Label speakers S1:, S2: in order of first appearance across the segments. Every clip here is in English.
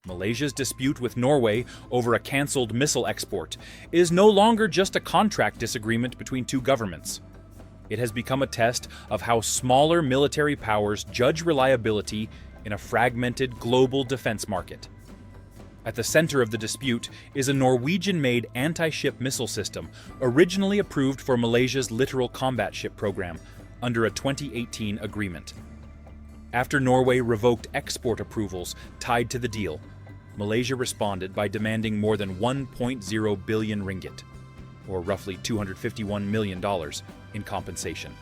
S1: Malaysia's dispute with Norway over a cancelled missile export is no longer just a contract disagreement between two governments. It has become a test of how smaller military powers judge reliability in a fragmented global defense market. At the center of the dispute is a Norwegian-made anti-ship missile system originally approved for Malaysia's littoral combat ship program under a 2018 agreement. After Norway revoked export approvals tied to the deal, Malaysia responded by demanding more than 1.0 billion ringgit, or roughly $251 million, in compensation.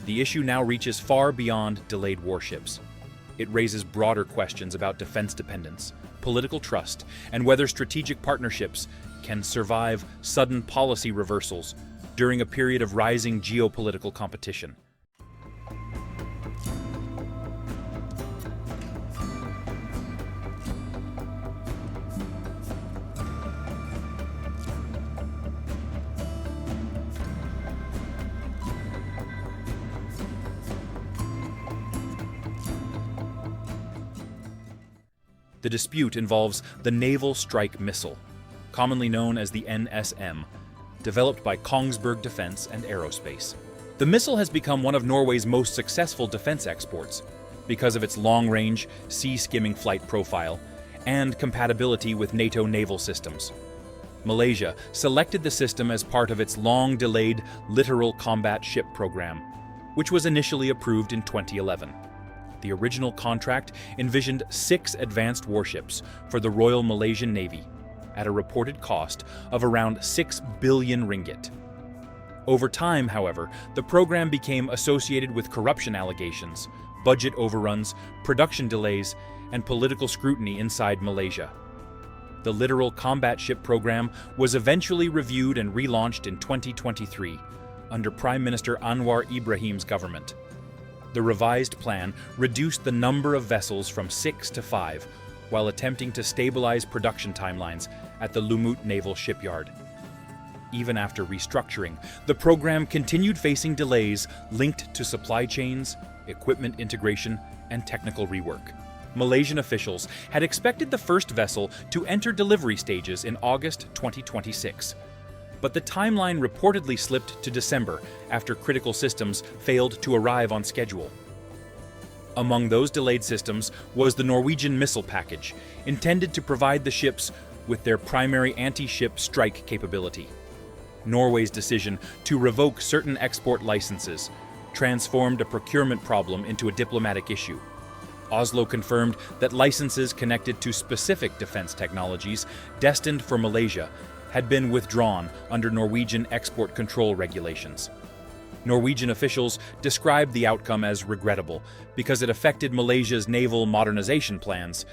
S1: The issue now reaches far beyond delayed warships. It raises broader questions about defense dependence, political trust, and whether strategic partnerships can survive sudden policy reversals during a period of rising geopolitical competition. The dispute involves the Naval Strike Missile, commonly known as the NSM, developed by Kongsberg Defence and Aerospace. The missile has become one of Norway's most successful defense exports because of its long-range, sea-skimming flight profile and compatibility with NATO naval systems. Malaysia selected the system as part of its long-delayed littoral combat ship program, which was initially approved in 2011. The original contract envisioned 6 advanced warships for the Royal Malaysian Navy at a reported cost of around 6 billion ringgit. Over time, however, the program became associated with corruption allegations, budget overruns, production delays, and political scrutiny inside Malaysia. The littoral combat ship program was eventually reviewed and relaunched in 2023 under Prime Minister Anwar Ibrahim's government. The revised plan reduced the number of vessels from 6 to 5, while attempting to stabilize production timelines at the Lumut Naval Shipyard. Even after restructuring, the program continued facing delays linked to supply chains, equipment integration, and technical rework. Malaysian officials had expected the first vessel to enter delivery stages in August 2026. But the timeline reportedly slipped to December after critical systems failed to arrive on schedule. Among those delayed systems was the Norwegian missile package, intended to provide the ships with their primary anti-ship strike capability. Norway's decision to revoke certain export licenses transformed a procurement problem into a diplomatic issue. Oslo confirmed that licenses connected to specific defense technologies destined for Malaysia had been withdrawn under Norwegian export control regulations. Norwegian officials described the outcome as regrettable because it affected Malaysia's naval modernization plans,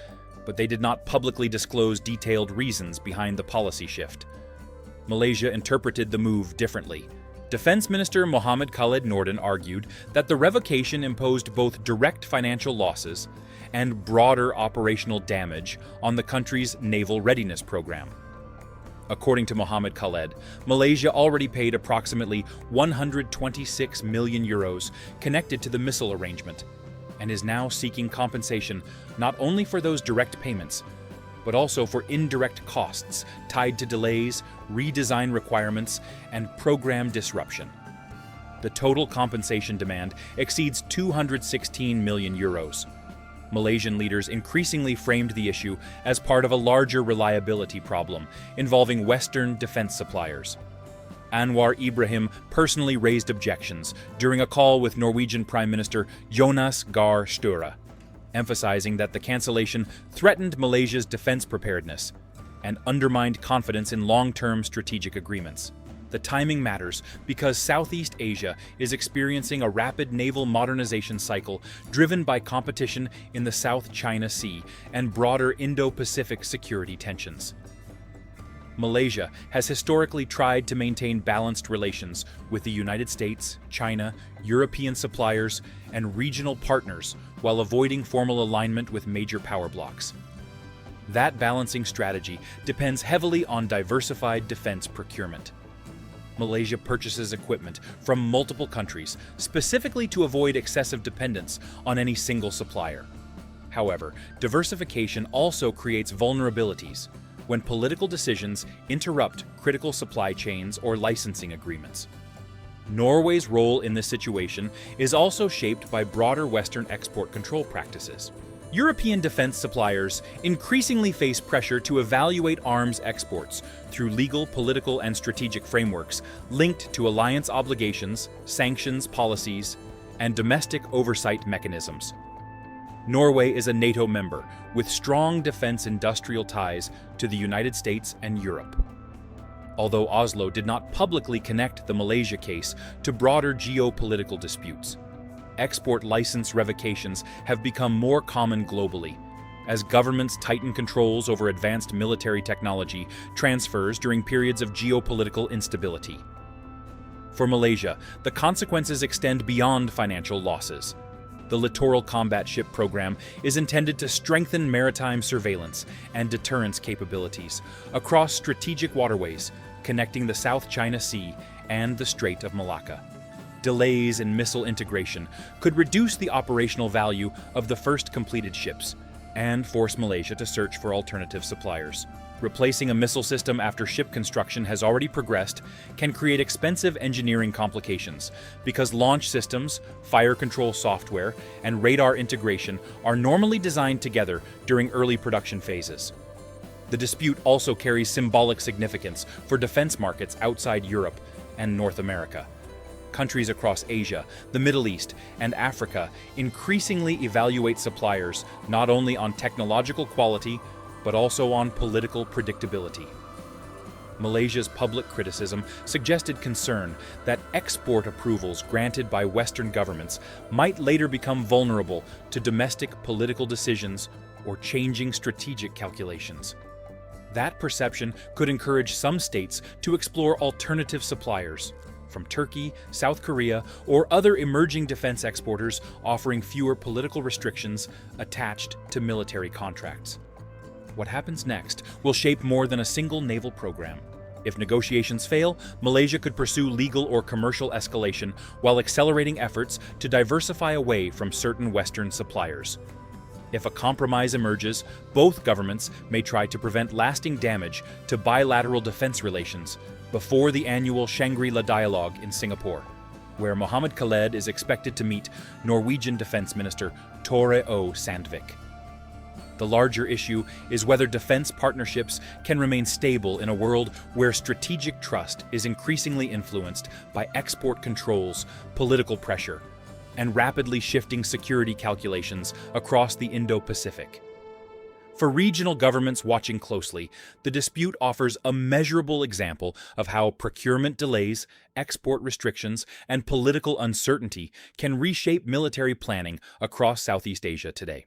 S1: but they did not publicly disclose detailed reasons behind the policy shift. Malaysia interpreted the move differently. Defense Minister Mohamed Khaled Nordin argued that the revocation imposed both direct financial losses and broader operational damage on the country's naval readiness program. According to Mohamed Khaled, Malaysia already paid approximately 126 million euros connected to the missile arrangement, and is now seeking compensation not only for those direct payments, but also for indirect costs tied to delays, redesign requirements, and program disruption. The total compensation demand exceeds 216 million euros. Malaysian leaders increasingly framed the issue as part of a larger reliability problem involving Western defense suppliers. Anwar Ibrahim personally raised objections during a call with Norwegian Prime Minister Jonas Gahr Støre, emphasizing that the cancellation threatened Malaysia's defense preparedness and undermined confidence in long-term strategic agreements. The timing matters because Southeast Asia is experiencing a rapid naval modernization cycle driven by competition in the South China Sea and broader Indo-Pacific security tensions. Malaysia has historically tried to maintain balanced relations with the United States, China, European suppliers, and regional partners while avoiding formal alignment with major power blocs. That balancing strategy depends heavily on diversified defense procurement. Malaysia purchases equipment from multiple countries, specifically to avoid excessive dependence on any single supplier. However, diversification also creates vulnerabilities when political decisions interrupt critical supply chains or licensing agreements. Norway's role in this situation is also shaped by broader Western export control practices. European defense suppliers increasingly face pressure to evaluate arms exports through legal, political, and strategic frameworks linked to alliance obligations, sanctions policies, and domestic oversight mechanisms. Norway is a NATO member with strong defense industrial ties to the United States and Europe. Although Oslo did not publicly connect the Malaysia case to broader geopolitical disputes, export license revocations have become more common globally, as governments tighten controls over advanced military technology transfers during periods of geopolitical instability. For Malaysia, the consequences extend beyond financial losses. The Littoral Combat Ship Program is intended to strengthen maritime surveillance and deterrence capabilities across strategic waterways connecting the South China Sea and the Strait of Malacca. Delays in missile integration could reduce the operational value of the first completed ships and force Malaysia to search for alternative suppliers. Replacing a missile system after ship construction has already progressed can create expensive engineering complications because launch systems, fire control software, and radar integration are normally designed together during early production phases. The dispute also carries symbolic significance for defense markets outside Europe and North America. Countries across Asia, the Middle East, and Africa increasingly evaluate suppliers not only on technological quality, but also on political predictability. Malaysia's public criticism suggested concern that export approvals granted by Western governments might later become vulnerable to domestic political decisions or changing strategic calculations. That perception could encourage some states to explore alternative suppliers, from Turkey, South Korea, or other emerging defense exporters offering fewer political restrictions attached to military contracts. What happens next will shape more than a single naval program. If negotiations fail, Malaysia could pursue legal or commercial escalation while accelerating efforts to diversify away from certain Western suppliers. If a compromise emerges, both governments may try to prevent lasting damage to bilateral defense relations before the annual Shangri-La Dialogue in Singapore, where Mohamed Khaled is expected to meet Norwegian Defense Minister Tore O. Sandvik. The larger issue is whether defense partnerships can remain stable in a world where strategic trust is increasingly influenced by export controls, political pressure, and rapidly shifting security calculations across the Indo-Pacific. For regional governments watching closely, the dispute offers a measurable example of how procurement delays, export restrictions, and political uncertainty can reshape military planning across Southeast Asia today.